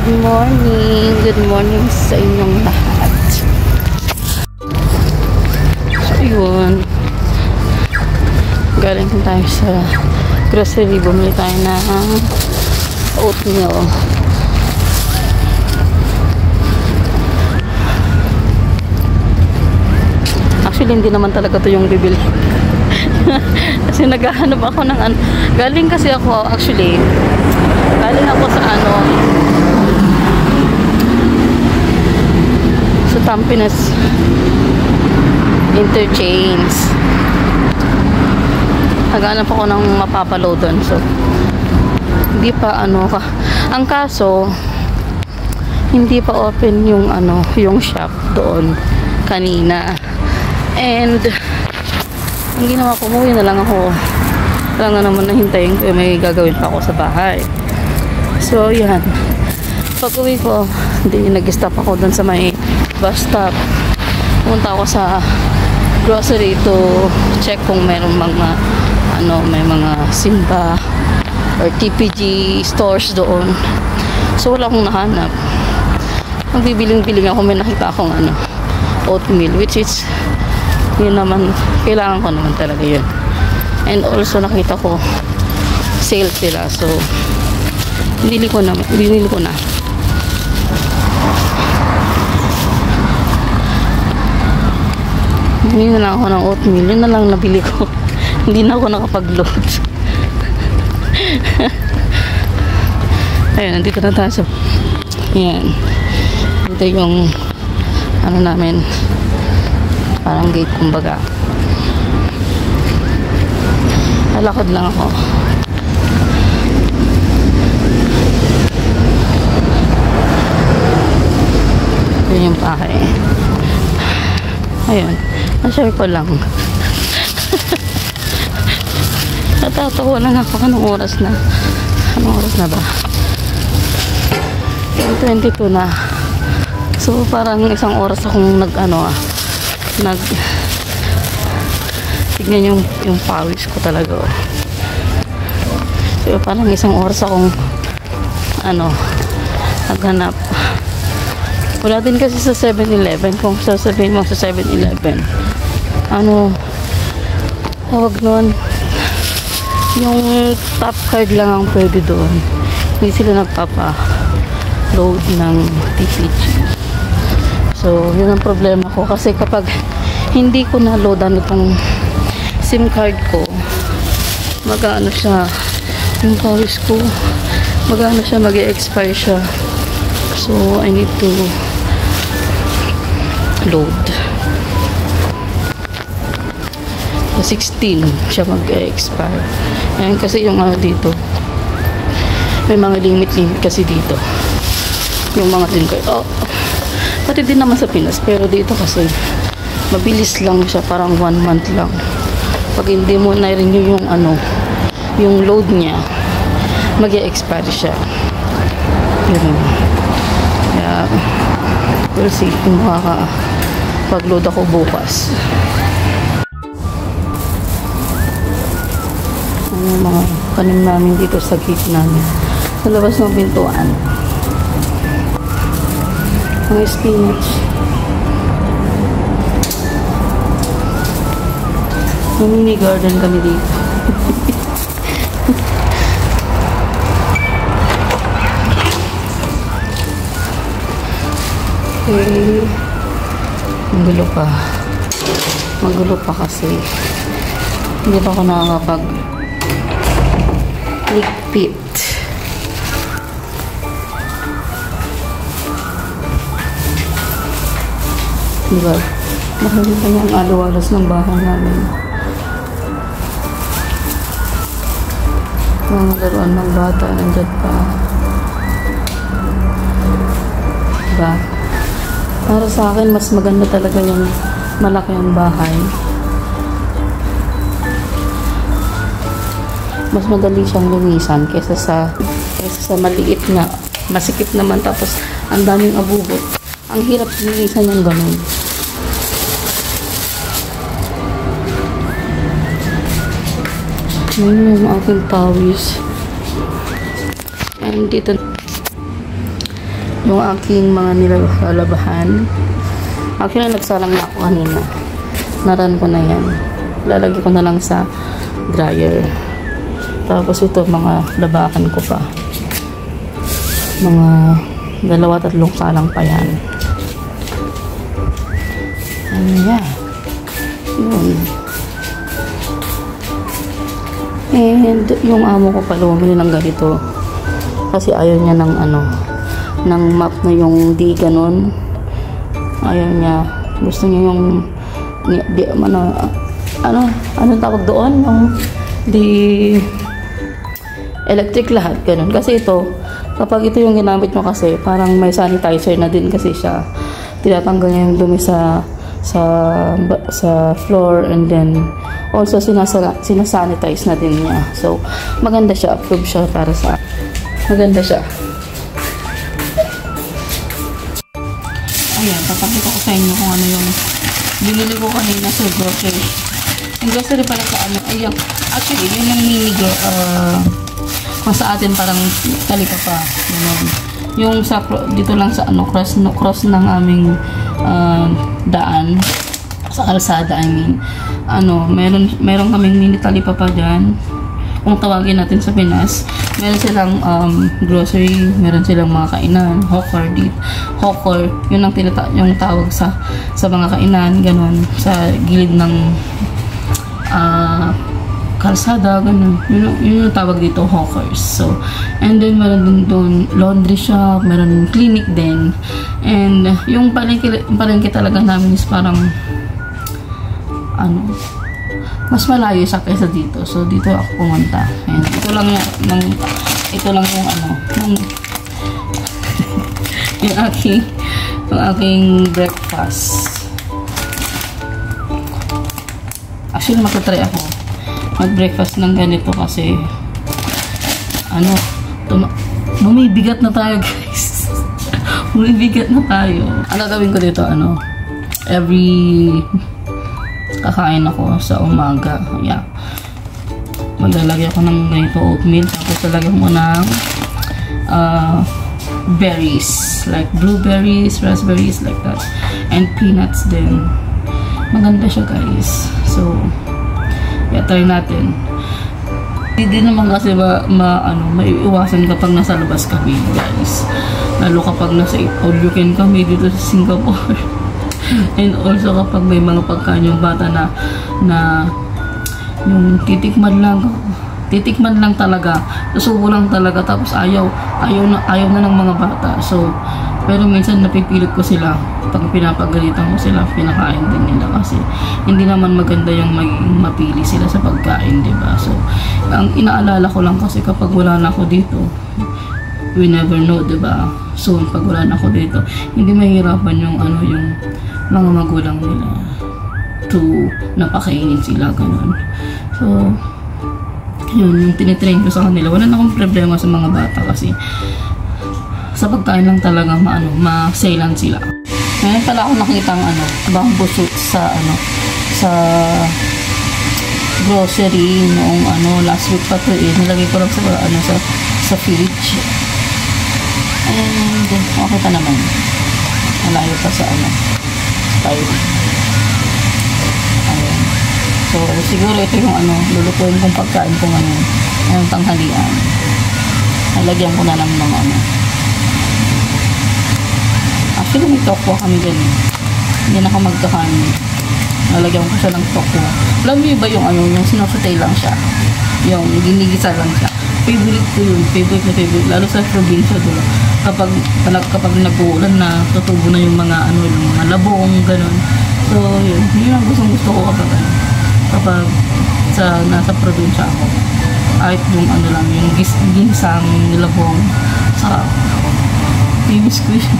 Good morning. Good morning sa inyong lahat. So, yun. Galing tayo sa grocery. Bumili tayo ng oatmeal. Actually, hindi naman talaga to yung bibili. Kasi naghahanap ako ng ano. Galing kasi ako, actually, galing ako sa ano, sa Tampines Interchange. Naghahanap ako ng mapapaload doon. So, hindi pa ano ka. Ang kaso, hindi pa open yung ano, yung shop doon kanina. And ang ginawa ko, umuwi na lang ako. Wala nga naman nahintayin ko, may gagawin pa ako sa bahay. So yan, pag uwi ko, hindi, nag-stop ako dun sa may bus stop. Pumunta ako sa grocery to check kung mayroong mga ano, may mga Simba or TPG stores doon. So wala akong nahanap. Magbibiling-biling ako, may nakita akong ano, oatmeal, which is yun naman, kailangan ko naman talaga yun. And also nakita ko sale sila, so binili ko na. Bumili na lang ako ng oatmeal. Yun na lang nabili ko. Hindi na ako nakapag-load. Ayun, nandito na tayo sa yan. Dito yung ano namin, parang gate kumbaga. Lalakad lang ako. Yun yung pahay. Ayun, na-share ko lang. Natatawa lang ako. Anong oras na? Anong oras na ba? 22 na. So parang isang oras akong tignan yung pawis ko talaga. So parang isang oras akong naghanap. Wala din kasi sa 7-Eleven. Kung sasabihin mo sa 7-Eleven, tawag nun, yung top card lang ang pwede doon. Hindi sila nagpapa-load ng TPG. So yun ang problema ko, kasi kapag hindi ko na-loadan itong SIM card ko, mag-ano siya, yung pawis ko, mag-ano siya, mag-e-expire siya. So I need to load. So 16 siya mag-expire. Ayan, kasi yung dito, may mga limit kasi dito. Yung mga SIM card. Pati din naman sa Pinas, pero dito kasi mabilis lang siya, parang 1 month lang. Pag hindi mo na-renew yung load niya, mag-e-expire siya. Yun. Kaya we'll see kung makaka-pag-load ako bukas. Yung mga kanin namin dito sa gate namin, sa labas ng pintuan. Mga spinach. May mini garden kami dito. Okay. Magulo pa kasi hindi pa ako nakakapag-ligpit. Diba? Nakikita niyo ang alawalas ng bahay namin. Mga laruan ng bata nandyan pa. Diba? Para sa akin, mas maganda talaga yung malaki ang bahay. Mas madali siyang lumisan kaysa sa maliit na masikip naman, tapos ang daming abubot. Ang hirap lumisan yung ganun. Ngayon yung aking pawis. And dito yung aking mga nilalabahan. Actually, nagsalang na ako kanina. Naran ko na yan. Lalagay ko na lang sa dryer. Tapos ito, mga labakan ko pa. Mga 2-3 salang pa yan. Ayan. Yun. And yung amo ko pala bumili ng ganito. Kasi ayaw niya ng ng map na yung di ganon. Ayaw niya. Gusto niya yung anong tawag doon? Yung di electric lahat, ganon. Kasi ito, kapag ito yung ginamit mo kasi, parang may sanitizer na din kasi siya. Tinatanggal niya yung dumi sa floor, and then also sinasanitize na din niya. So, maganda siya. Approve siya para sa maganda siya. Ayan, papakita ko sa inyo kung ano yung binili ko kanina sa grocery. Yung grocery pala sa ayan. Actually, yun yung mini kung sa atin parang talika pa. Yung sa dito lang sa cross ng aming daan sa kalsada, I mean, meron kaming mini talipapa dyan, kung tawagin natin sa Pinas. Meron silang grocery, meron silang mga kainan, hawker, yun ang yung tawag sa mga kainan, ganon, sa gilid ng kalsada, ganun. Yun yung tawag dito, hawkers. So, and then meron din doon laundry shop, meron clinic din. And yung palengke talaga namin is parang mas malayo siya kaysa dito. So, dito ako pumunta. And ito lang yung yung aking breakfast. Actually, magta-try ako mag-breakfast ng ganito kasi bumibigat na tayo, guys. Bumibigat na tayo. Ang gagawin ko dito, every kakain ako sa umaga, maglalagay ako ng ganito oatmeal, tapos lalagyan ko ng berries, like blueberries, raspberries, like that, and peanuts din. Maganda siya, guys. So, try natin. Hindi naman kasi maiiwasan kapag nasa labas kami, guys. Lalo kapag nasa all you can kami dito sa Singapore. And also kapag may mga pagkain yung bata na yung titikman lang talaga, susubo lang talaga, tapos ayaw na ng mga bata. So, pero minsan napipilit ko sila. Pag pinapagalitan ko sila, pinakain din nila kasi hindi naman maganda yung maging mapili sila sa pagkain, diba? So, ang inaalala ko lang kasi kapag wala na ako dito, we never know, diba? So, pag wala na ako dito, hindi mahirapan yung mga magulang nila to napakainin sila, ganun. So, yun, yung tinitrain ko sa kanila. Wala na akong problema sa mga bata kasi sa pagkain lang talaga ma-sailan sila. Ngayon pala ako nakita ang bamboo suit sa grocery noong last week pa to nilagay ko lang sa fridge. And okay pa naman. Malayo pa sa style. Ayan. So siguro ito yung lulutuin kong pagkain ko ngayon. Ngayong tanghalian. Nalagyan ko na lang ng Actually, may tokwa kami dyan. Hindi na ako magkakanin. Nalagyan ko siya ng tokwa. Alam mo ba yung sinusutay lang siya? Yung ginigisa lang siya. Favorite ko yun. Favorite na favorite. Lalo sa probinsya doon. Kapag nag-uulan na, tutubo na yung mga yung mga labong, ganun. So, yun. Yun ang gusto ko kapag nasa probinsya ako. Kahit yung yung ginsang nilabong. Sarap. Famous ko yun.